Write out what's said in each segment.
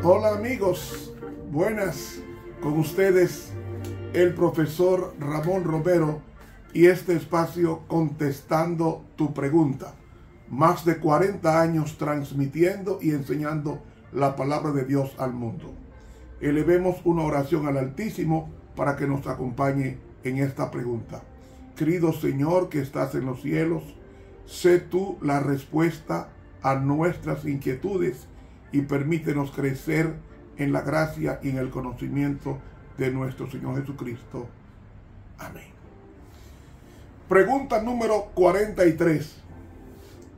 Hola amigos, buenas, con ustedes el profesor Ramón Romero y este espacio Contestando tu Pregunta. Más de 40 años transmitiendo y enseñando la palabra de Dios al mundo. Elevemos una oración al Altísimo para que nos acompañe en esta pregunta. Querido Señor que estás en los cielos, sé tú la respuesta a nuestras inquietudes y permítenos crecer en la gracia y en el conocimiento de nuestro Señor Jesucristo. Amén. Pregunta número 43.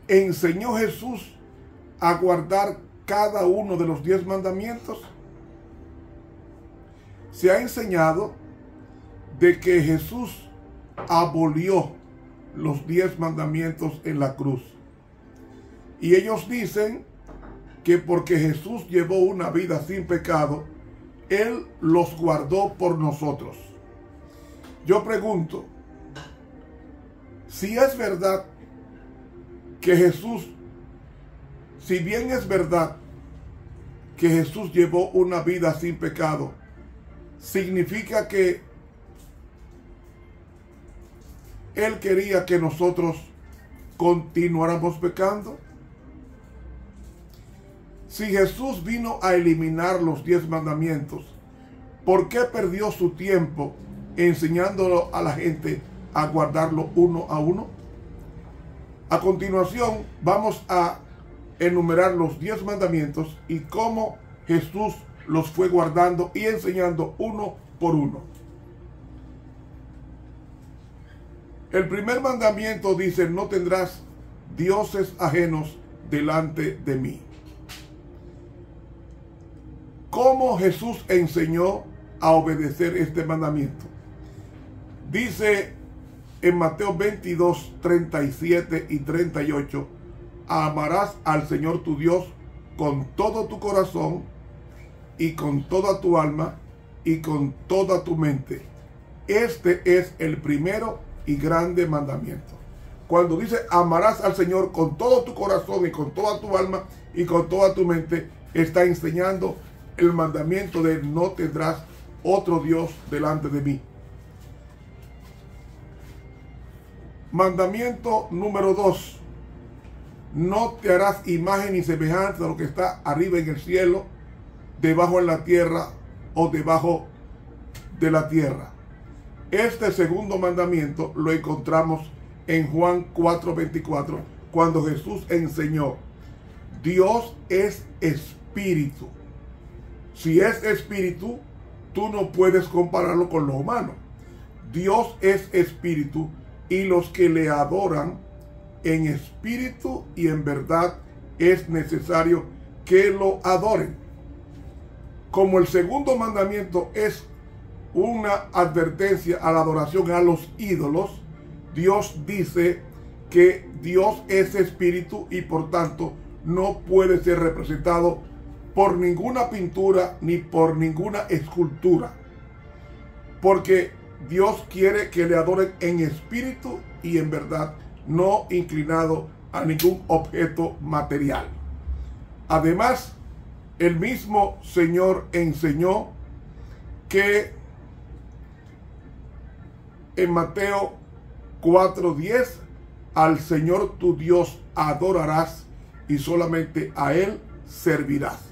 ¿Enseñó Jesús a guardar cada uno de los 10 mandamientos? Se ha enseñado de que Jesús abolió los 10 mandamientos en la cruz. Y ellos dicen que porque Jesús llevó una vida sin pecado, Él los guardó por nosotros. Yo pregunto, si es verdad que Jesús, si bien es verdad que Jesús llevó una vida sin pecado, ¿significa que Él quería que nosotros continuáramos pecando? Si Jesús vino a eliminar los 10 mandamientos, ¿por qué perdió su tiempo enseñándolo a la gente a guardarlo uno a uno? A continuación, vamos a enumerar los 10 mandamientos y cómo Jesús los fue guardando y enseñando uno por uno. El primer mandamiento dice: no tendrás dioses ajenos delante de mí. ¿Cómo Jesús enseñó a obedecer este mandamiento? Dice en Mateo 22, 37 y 38, amarás al Señor tu Dios con todo tu corazón y con toda tu alma y con toda tu mente. Este es el primero y grande mandamiento. Cuando dice amarás al Señor con todo tu corazón y con toda tu alma y con toda tu mente, está enseñando el mandamiento de no tendrás otro Dios delante de mí. Mandamiento número 2. No te harás imagen ni semejanza de lo que está arriba en el cielo, debajo en la tierra o debajo de la tierra. Este segundo mandamiento lo encontramos en Juan 4:24, cuando Jesús enseñó: Dios es espíritu. Si es espíritu, tú no puedes compararlo con lo humano. Dios es espíritu y los que le adoran en espíritu y en verdad es necesario que lo adoren. Como el segundo mandamiento es una advertencia a la adoración a los ídolos, Dios dice que Dios es espíritu y por tanto no puede ser representado por ninguna pintura ni por ninguna escultura, porque Dios quiere que le adoren en espíritu y en verdad, no inclinado a ningún objeto material. Además, el mismo Señor enseñó que en Mateo 4:10, al Señor tu Dios adorarás y solamente a Él servirás.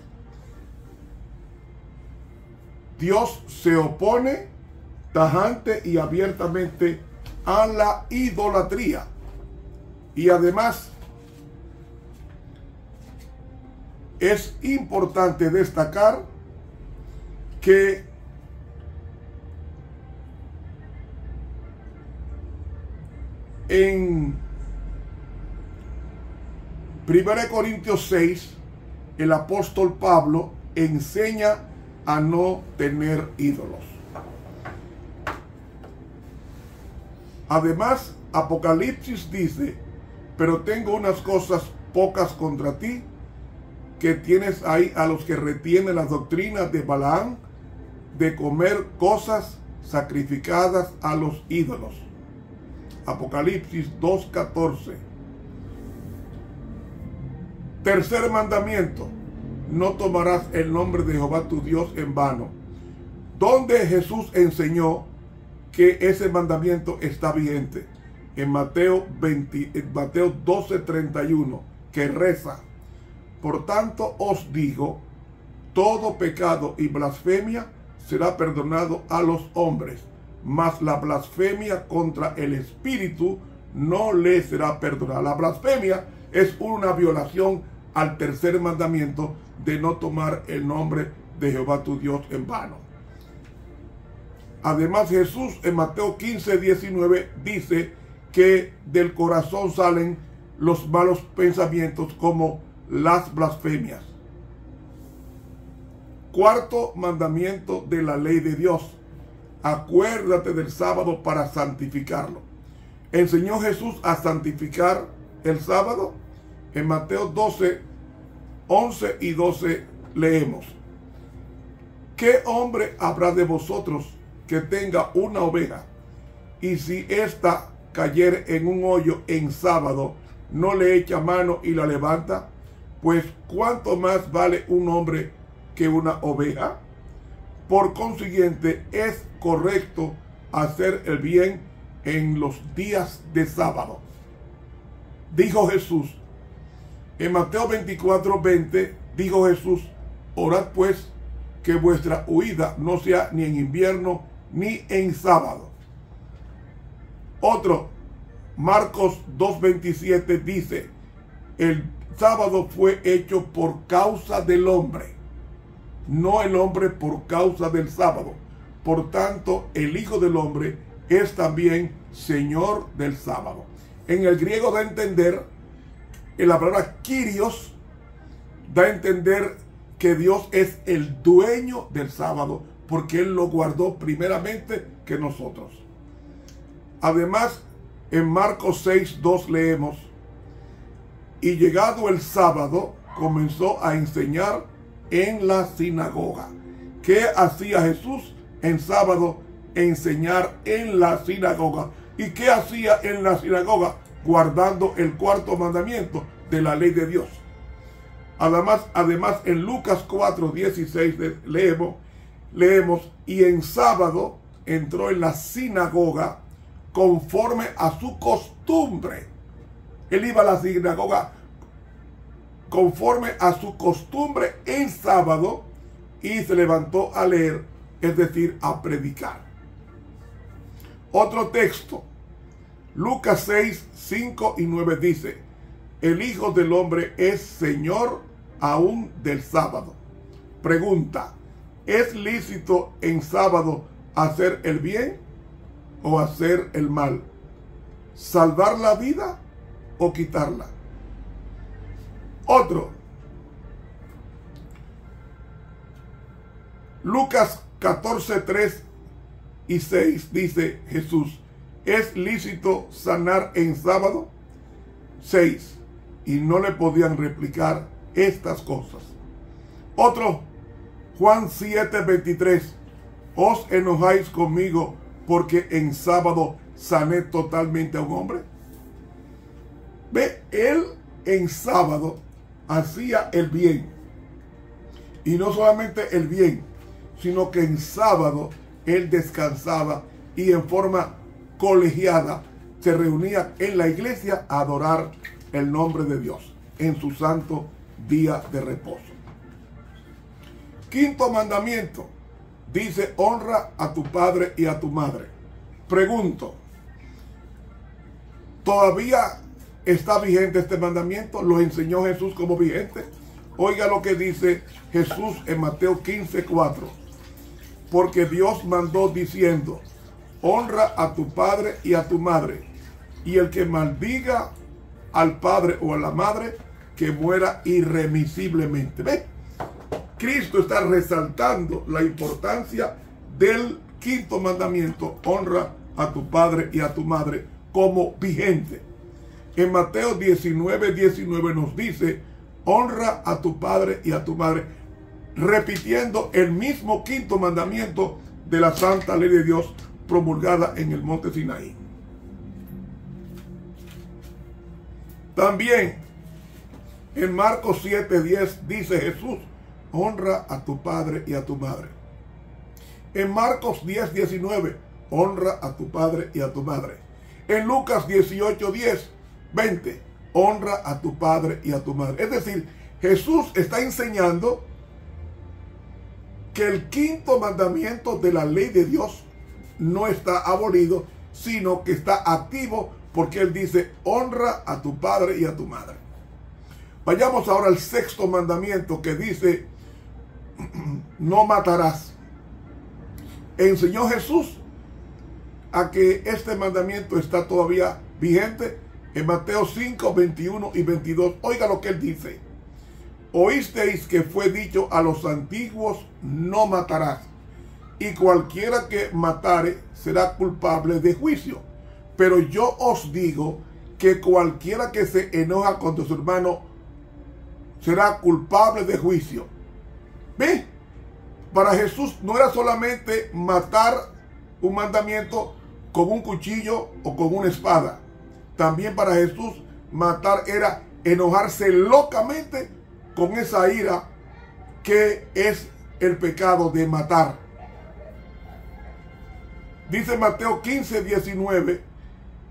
Dios se opone tajante y abiertamente a la idolatría. Y además, es importante destacar que en 1 Corintios 6, el apóstol Pablo enseña a no tener ídolos. Además, Apocalipsis dice: pero tengo unas cosas pocas contra ti, que tienes ahí a los que retienen las doctrinas de Balaam, de comer cosas sacrificadas a los ídolos. Apocalipsis 2:14. Tercer mandamiento: no tomarás el nombre de Jehová tu Dios en vano. Donde Jesús enseñó que ese mandamiento está vigente. En Mateo 12:31, que reza: por tanto os digo, todo pecado y blasfemia será perdonado a los hombres, mas la blasfemia contra el Espíritu no le será perdonada. La blasfemia es una violación al tercer mandamiento de no tomar el nombre de Jehová tu Dios en vano. Además, Jesús en Mateo 15:19 dice que del corazón salen los malos pensamientos como las blasfemias. Cuarto mandamiento de la ley de Dios: acuérdate del sábado para santificarlo. ¿Enseñó Jesús a santificar el sábado? En Mateo 12:11 y 12 leemos: ¿qué hombre habrá de vosotros que tenga una oveja, y si ésta cayere en un hoyo en sábado, no le echa mano y la levanta? Pues ¿cuánto más vale un hombre que una oveja? Por consiguiente, es correcto hacer el bien en los días de sábado. Dijo Jesús. En Mateo 24:20 dijo Jesús: orad pues que vuestra huida no sea ni en invierno ni en sábado. Otro, Marcos 2:27 dice: el sábado fue hecho por causa del hombre, no el hombre por causa del sábado. Por tanto, el Hijo del Hombre es también Señor del sábado. En el griego da a entender, en la palabra Kyrios, da a entender que Dios es el dueño del sábado, porque Él lo guardó primeramente que nosotros. Además, en Marcos 6:2 leemos: y llegado el sábado, comenzó a enseñar en la sinagoga. ¿Qué hacía Jesús en sábado? Enseñar en la sinagoga. ¿Y qué hacía en la sinagoga? Guardando el cuarto mandamiento de la ley de Dios. Además en Lucas 4:16 leemos: y en sábado entró en la sinagoga conforme a su costumbre. Él iba a la sinagoga conforme a su costumbre en sábado y se levantó a leer, es decir, a predicar. Otro texto, Lucas 6:5 y 9 dice: el Hijo del Hombre es Señor aún del sábado. Pregunta: ¿es lícito en sábado hacer el bien o hacer el mal? ¿Salvar la vida o quitarla? Otro, Lucas 14:3 y 6 dice Jesús: ¿es lícito sanar en sábado? 6. Y no le podían replicar estas cosas. Otro, Juan 7:23: ¿os enojáis conmigo porque en sábado sané totalmente a un hombre? Ve, él en sábado hacía el bien. Y no solamente el bien, sino que en sábado él descansaba y en forma colegiada se reunía en la iglesia a adorar el nombre de Dios en su santo día de reposo. Quinto mandamiento dice: honra a tu padre y a tu madre. Pregunto, ¿todavía está vigente este mandamiento? ¿Lo enseñó Jesús como vigente? Oiga lo que dice Jesús en Mateo 15:4. Porque Dios mandó diciendo: honra a tu padre y a tu madre, y el que maldiga al padre o a la madre, que muera irremisiblemente. ¿Ve? Cristo está resaltando la importancia del quinto mandamiento: honra a tu padre y a tu madre, como vigente. En Mateo 19:19 nos dice: honra a tu padre y a tu madre, repitiendo el mismo quinto mandamiento de la santa ley de Dios promulgada en el monte Sinaí. También En Marcos 7:10 dice Jesús, honra a tu padre y a tu madre. En Marcos 10:19, honra a tu padre y a tu madre. En Lucas 18:10, 20, honra a tu padre y a tu madre. Es decir, Jesús está enseñando que el quinto mandamiento de la ley de Dios no está abolido, sino que está activo, porque Él dice, honra a tu padre y a tu madre. Vayamos ahora al sexto mandamiento, que dice, no matarás. Enseñó Jesús a que este mandamiento está todavía vigente en Mateo 5, 21 y 22. Oiga lo que Él dice. Oísteis que fue dicho a los antiguos, no matarás, y cualquiera que matare será culpable de juicio. Pero yo os digo que cualquiera que se enoja contra su hermano será culpable de juicio. ¿Ve? Para Jesús no era solamente matar un mandamiento con un cuchillo o con una espada. También para Jesús matar era enojarse locamente con esa ira que es el pecado de matar. Dice Mateo 15:19,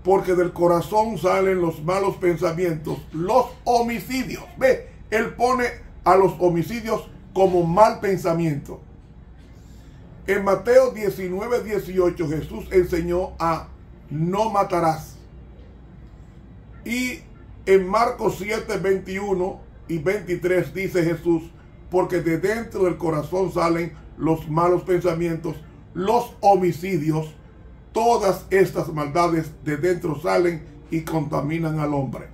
porque del corazón salen los malos pensamientos, los homicidios. Ve, Él pone a los homicidios como mal pensamiento. En Mateo 19:18 Jesús enseñó a no matarás. Y en Marcos 7:21 y 23 dice Jesús, porque de dentro del corazón salen los malos pensamientos, los homicidios, todas estas maldades de dentro salen y contaminan al hombre.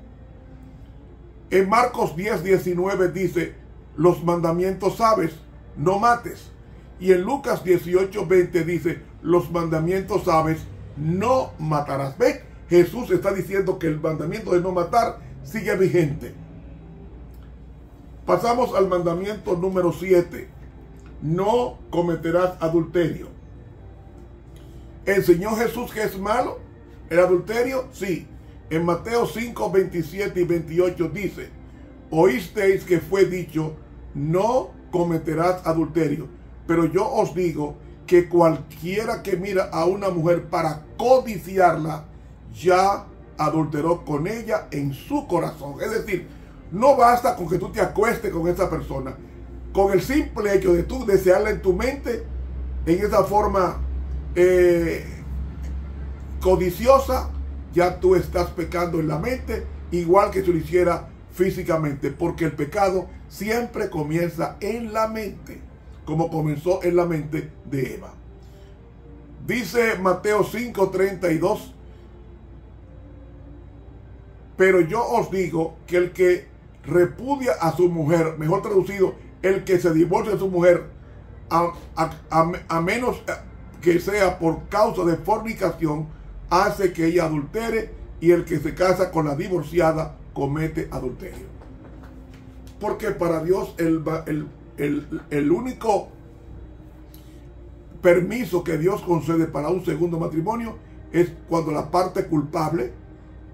En Marcos 10:19 dice, los mandamientos sabes, no mates. Y en Lucas 18:20 dice, los mandamientos sabes, no matarás. ¿Ve? Jesús está diciendo que el mandamiento de no matar sigue vigente. Pasamos al mandamiento número 7. No cometerás adulterio. ¿Enseñó Jesús que es malo el adulterio? Sí. En Mateo 5:27 y 28 dice, oísteis que fue dicho, no cometerás adulterio. Pero yo os digo que cualquiera que mira a una mujer para codiciarla, ya adulteró con ella en su corazón. Es decir, no basta con que tú te acuestes con esa persona. Con el simple hecho de tú desearla en tu mente, en esa forma codiciosa, ya tú estás pecando en la mente, igual que si lo hiciera físicamente, porque el pecado siempre comienza en la mente, como comenzó en la mente de Eva. Dice Mateo 5:32, pero yo os digo que el que repudia a su mujer, mejor traducido, el que se divorcia de su mujer, a menos que sea por causa de fornicación, hace que ella adultere, y el que se casa con la divorciada comete adulterio. Porque para Dios el único permiso que Dios concede para un segundo matrimonio es cuando la parte culpable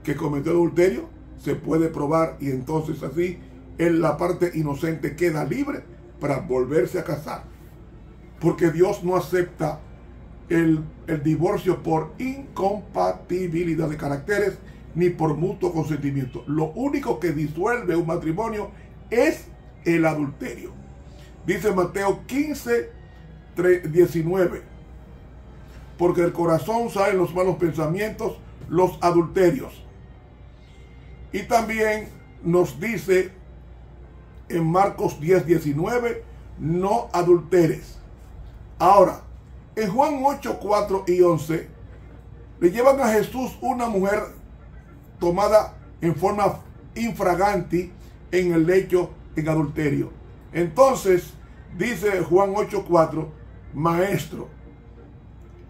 que cometió adulterio se puede probar, y entonces así la parte inocente queda libre para volverse a casar. Porque Dios no acepta el divorcio por incompatibilidad de caracteres ni por mutuo consentimiento. Lo único que disuelve un matrimonio es el adulterio. Dice Mateo 15:19, porque del corazón salen los malos pensamientos, los adulterios. Y también nos dice en Marcos 10:19, no adulteres. Ahora, en Juan 8:4 y 11, le llevan a Jesús una mujer tomada en forma infraganti en el lecho en adulterio. Entonces, dice Juan 8:4, maestro,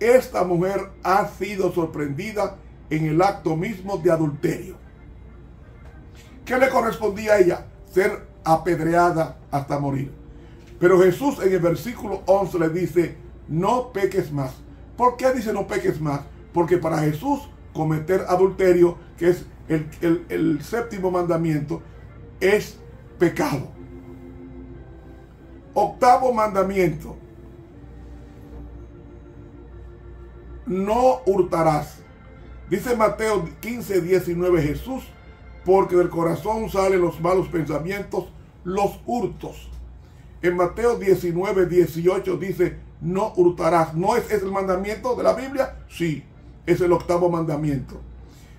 esta mujer ha sido sorprendida en el acto mismo de adulterio. ¿Qué le correspondía a ella? Ser apedreada hasta morir. Pero Jesús en el versículo 11 le dice, no peques más. ¿Por qué dice no peques más? Porque para Jesús cometer adulterio, que es el séptimo mandamiento, es pecado. Octavo mandamiento: no hurtarás. Dice Mateo 15:19 Jesús: porque del corazón salen los malos pensamientos, los hurtos. En Mateo 19:18 dice: no hurtarás. ¿No es el mandamiento de la Biblia? Sí, es el octavo mandamiento.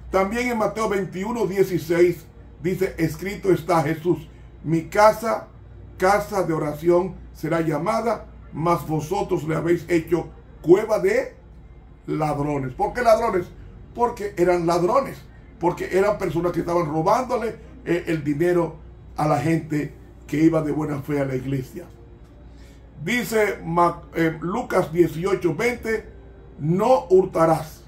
También en Mateo 21:16 dice: escrito está Jesús: mi casa, casa de oración será llamada, mas vosotros le habéis hecho cueva de ladrones. ¿Por qué ladrones? Porque eran ladrones, porque eran personas que estaban robándole el dinero a la gente que iba de buena fe a la iglesia. Dice Lucas 18:20: no hurtarás.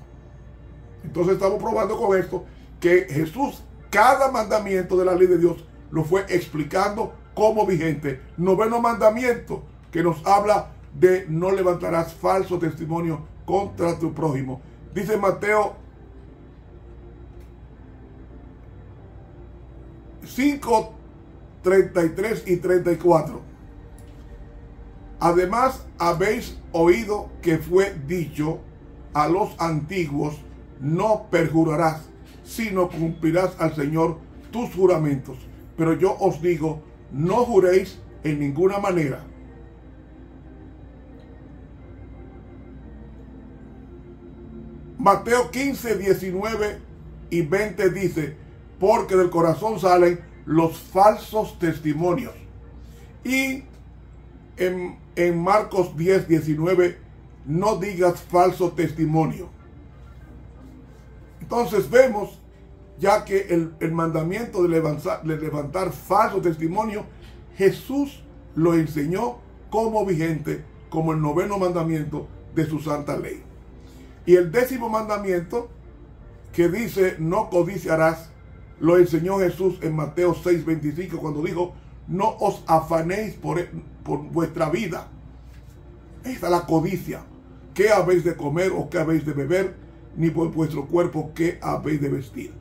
Entonces estamos probando con esto que Jesús, cada mandamiento de la ley de Dios, lo fue explicando como vigente. Noveno mandamiento, que nos habla de no levantarás falso testimonio contra tu prójimo. Dice Mateo 5:33 y 34. Además, habéis oído que fue dicho a los antiguos: no perjurarás, sino cumplirás al Señor tus juramentos. Pero yo os digo, no juréis en ninguna manera. Mateo 15:19 y 20 dice: porque del corazón salen los falsos testimonios. Y en Marcos 10:19: no digas falso testimonio. Entonces vemos ya que el mandamiento de levantar falso testimonio, Jesús lo enseñó como vigente, como el noveno mandamiento de su santa ley. Y el décimo mandamiento, que dice: no codiciarás, lo enseñó Jesús en Mateo 6:25, cuando dijo: no os afanéis por vuestra vida. Esta es la codicia. ¿Qué habéis de comer o qué habéis de beber? Ni por vuestro cuerpo qué habéis de vestir.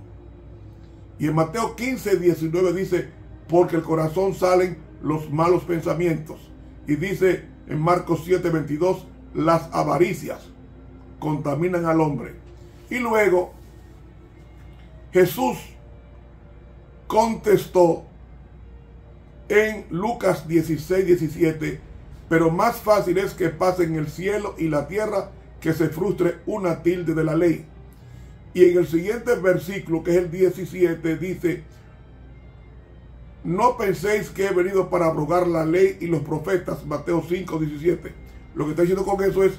Y en Mateo 15:19 dice: porque el corazón salen los malos pensamientos. Y dice en Marcos 7:22: las avaricias contaminan al hombre. Y luego Jesús contestó en Lucas 16:17: pero más fácil es que pasen el cielo y la tierra que se frustre una tilde de la ley. Y en el siguiente versículo, que es el 17, dice: no penséis que he venido para abrogar la ley y los profetas. Mateo 5:17. Lo que está diciendo con eso es: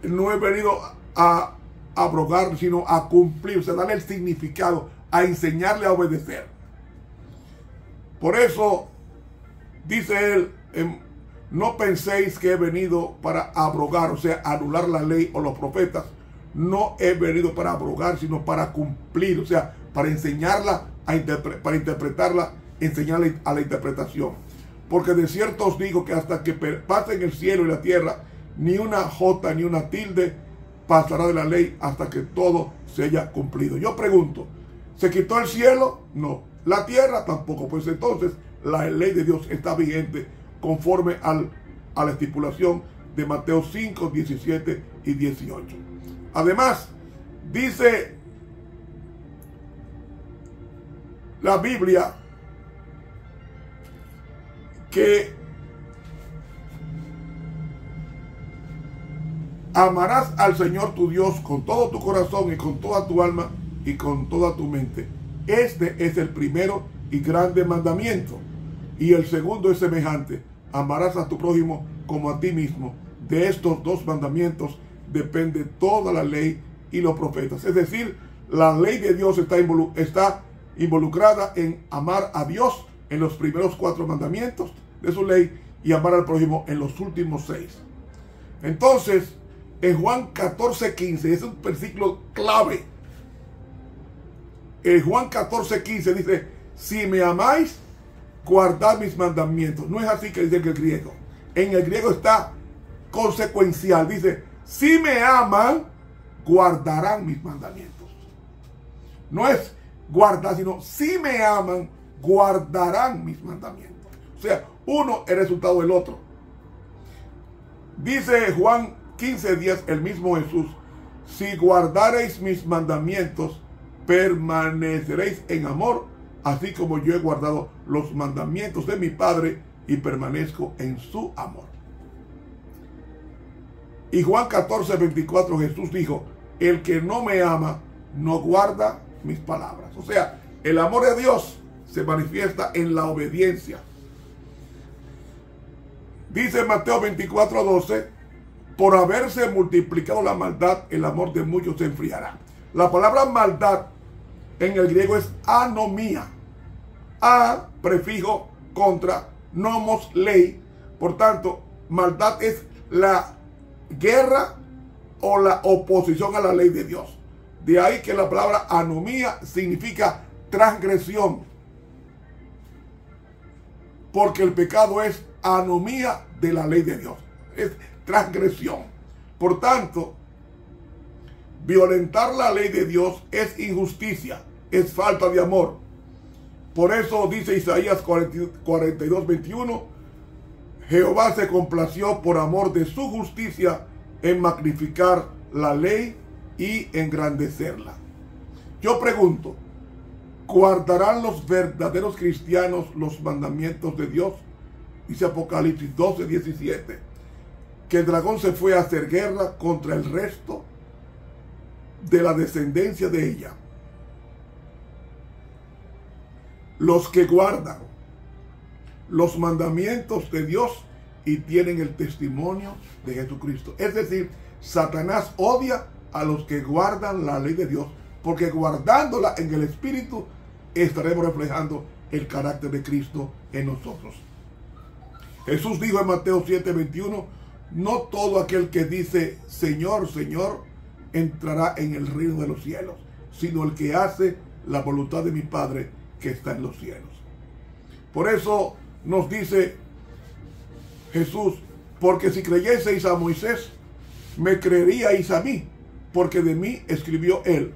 no he venido a abrogar, sino a cumplir, o sea, darle el significado, a enseñarle a obedecer. Por eso dice él: no penséis que he venido para abrogar, o sea, anular la ley o los profetas. No he venido para abrogar, sino para cumplir, o sea, para enseñarla, para interpretarla, enseñarle a la interpretación. Porque de cierto os digo que hasta que pasen el cielo y la tierra, ni una jota ni una tilde pasará de la ley hasta que todo se haya cumplido. Yo pregunto: ¿se quitó el cielo? No. La tierra tampoco. Pues entonces la ley de Dios está vigente conforme a la estipulación de Mateo 5, 17 y 18. Además, dice la Biblia que amarás al Señor tu Dios con todo tu corazón y con toda tu alma y con toda tu mente. Este es el primero y grande mandamiento. Y el segundo es semejante: amarás a tu prójimo como a ti mismo. De estos dos mandamientos depende toda la ley y los profetas. Es decir, la ley de Dios está involucrada en amar a Dios en los primeros 4 mandamientos de su ley y amar al prójimo en los últimos 6. Entonces, en Juan 14:15, es un versículo clave. En Juan 14:15 dice: si me amáis, guardad mis mandamientos. No es así que dice en el griego. En el griego está consecuencial. Dice: si me aman, guardarán mis mandamientos. No es guardar, sino si me aman, guardarán mis mandamientos. O sea, uno es resultado del otro. Dice Juan 15:10, el mismo Jesús: si guardareis mis mandamientos, permaneceréis en amor, así como yo he guardado los mandamientos de mi Padre y permanezco en su amor. Y Juan 14:24, Jesús dijo: el que no me ama, no guarda mis palabras. O sea, el amor de Dios se manifiesta en la obediencia. Dice Mateo 24:12, por haberse multiplicado la maldad, el amor de muchos se enfriará. La palabra maldad en el griego es anomía. A, prefijo contra, nomos, ley. Por tanto, maldad es la guerra o la oposición a la ley de Dios. De ahí que la palabra anomía significa transgresión. Porque el pecado es anomía de la ley de Dios. Es transgresión. Por tanto, violentar la ley de Dios es injusticia, es falta de amor. Por eso dice Isaías 42:21, Jehová se complació por amor de su justicia en magnificar la ley y engrandecerla. Yo pregunto, ¿guardarán los verdaderos cristianos los mandamientos de Dios? Dice Apocalipsis 12:17, que el dragón se fue a hacer guerra contra el resto de la descendencia de ella. Los que guardan los mandamientos de Dios y tienen el testimonio de Jesucristo. Es decir, Satanás odia a los que guardan la ley de Dios, porque guardándola en el Espíritu estaremos reflejando el carácter de Cristo en nosotros. Jesús dijo en Mateo 7:21, no todo aquel que dice Señor, Señor, entrará en el reino de los cielos, sino el que hace la voluntad de mi Padre que está en los cielos. Por eso nos dice Jesús, porque si creyeseis a Moisés, me creeríais a mí, porque de mí escribió él.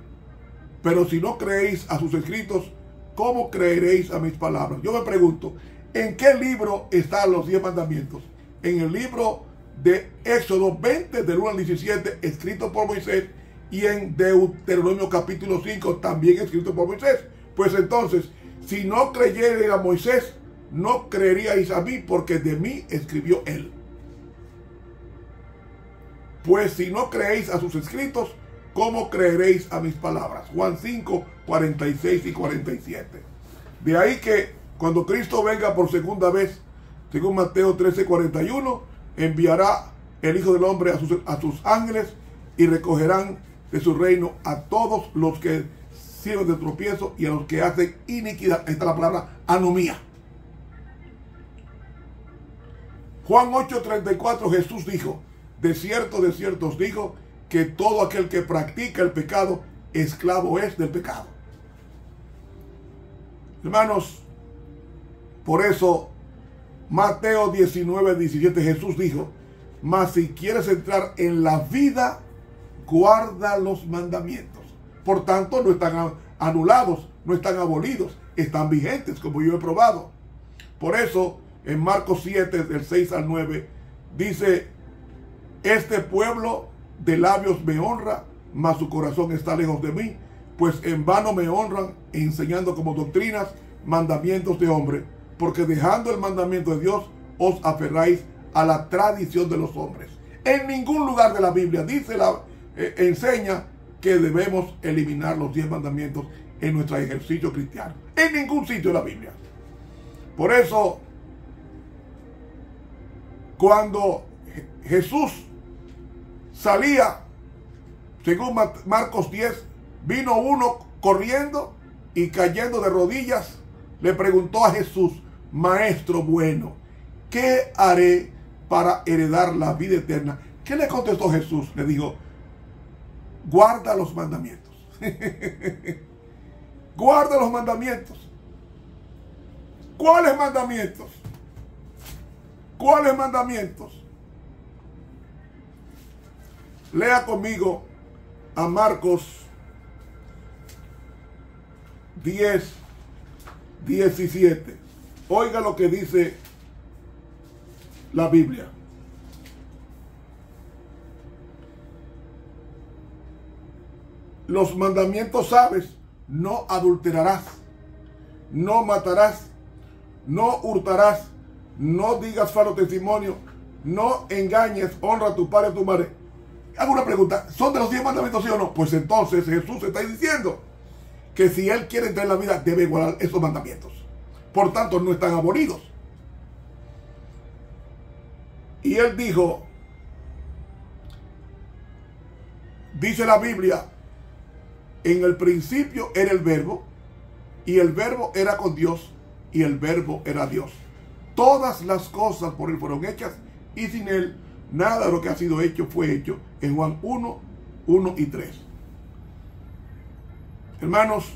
Pero si no creéis a sus escritos, ¿cómo creeréis a mis palabras? Yo me pregunto, ¿en qué libro están los 10 mandamientos? En el libro de Éxodo 20, del 1 al 17, escrito por Moisés, y en Deuteronomio capítulo 5, también escrito por Moisés. Pues entonces, si no creyerais a Moisés, no creeríais a mí, porque de mí escribió él. Pues si no creéis a sus escritos, ¿cómo creeréis a mis palabras? Juan 5, 46 y 47. De ahí que cuando Cristo venga por segunda vez, según Mateo 13, 41, enviará el Hijo del Hombre a sus ángeles y recogerán de su reino a todos los que sirven de tropiezo y a los que hacen iniquidad. Ahí está la palabra anomía. Juan 8:34, Jesús dijo, de cierto os digo, que todo aquel que practica el pecado, esclavo es del pecado. Hermanos, por eso Mateo 19:17, Jesús dijo, mas si quieres entrar en la vida, guarda los mandamientos. Por tanto, no están anulados, no están abolidos, están vigentes, como yo he probado. Por eso, en Marcos 7, del 6 al 9, dice, este pueblo de labios me honra, mas su corazón está lejos de mí, pues en vano me honran, enseñando como doctrinas mandamientos de hombre, porque dejando el mandamiento de Dios, os aferráis a la tradición de los hombres. En ningún lugar de la Biblia enseña que debemos eliminar los 10 mandamientos en nuestro ejercicio cristiano. En ningún sitio de la Biblia. Por eso, cuando Jesús salía, según Marcos 10, vino uno corriendo y cayendo de rodillas, le preguntó a Jesús, Maestro bueno, ¿qué haré para heredar la vida eterna? ¿Qué le contestó Jesús? Le dijo, guarda los mandamientos. Guarda los mandamientos. ¿Cuáles mandamientos? ¿Cuáles mandamientos? Lea conmigo a Marcos 10, 17. Oiga lo que dice la Biblia. Los mandamientos sabes: no adulterarás, no matarás, no hurtarás, no digas falso testimonio, no engañes, honra a tu padre y a tu madre. Hago una pregunta: ¿son de los 10 mandamientos, sí o no? Pues entonces Jesús está diciendo que si él quiere entrar en la vida, debe guardar esos mandamientos. Por tanto, no están abolidos. Y él dijo, dice la Biblia, en el principio era el verbo, y el verbo era con Dios, y el verbo era Dios. Todas las cosas por él fueron hechas, y sin él nada de lo que ha sido hecho fue hecho. En Juan 1, 1 y 3. Hermanos,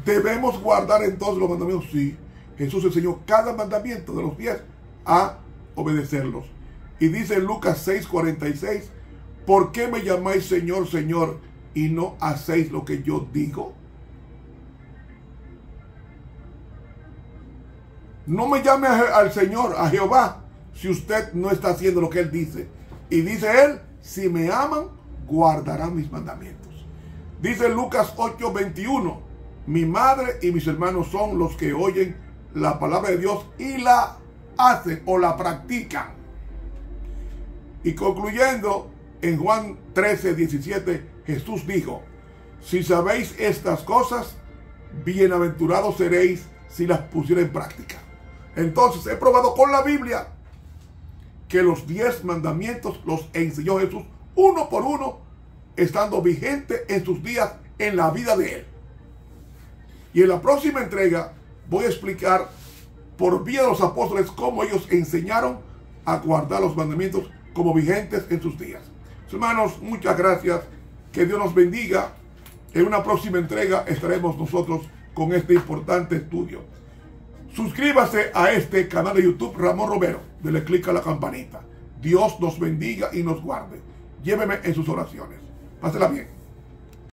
¿debemos guardar entonces los mandamientos? Sí. Jesús enseñó cada mandamiento de los 10 a obedecerlos. Y dice en Lucas 6:46, ¿por qué me llamáis Señor, Señor, y no hacéis lo que yo digo? No me llame al Señor, a Jehová, si usted no está haciendo lo que Él dice. Y dice Él, si me aman, guardarán mis mandamientos. Dice Lucas 8:21, mi madre y mis hermanos son los que oyen la palabra de Dios y la hacen o la practican. Y concluyendo, en Juan 13:17, Jesús dijo, si sabéis estas cosas, bienaventurados seréis si las pusiera en práctica. Entonces he probado con la Biblia que los 10 mandamientos los enseñó Jesús uno por uno, estando vigente en sus días en la vida de él. Y en la próxima entrega voy a explicar por vía de los apóstoles cómo ellos enseñaron a guardar los mandamientos como vigentes en sus días. Hermanos, muchas gracias. Que Dios nos bendiga. En una próxima entrega estaremos nosotros con este importante estudio. Suscríbase a este canal de YouTube Ramón Romero. Dele clic a la campanita. Dios nos bendiga y nos guarde. Lléveme en sus oraciones. Pásela bien.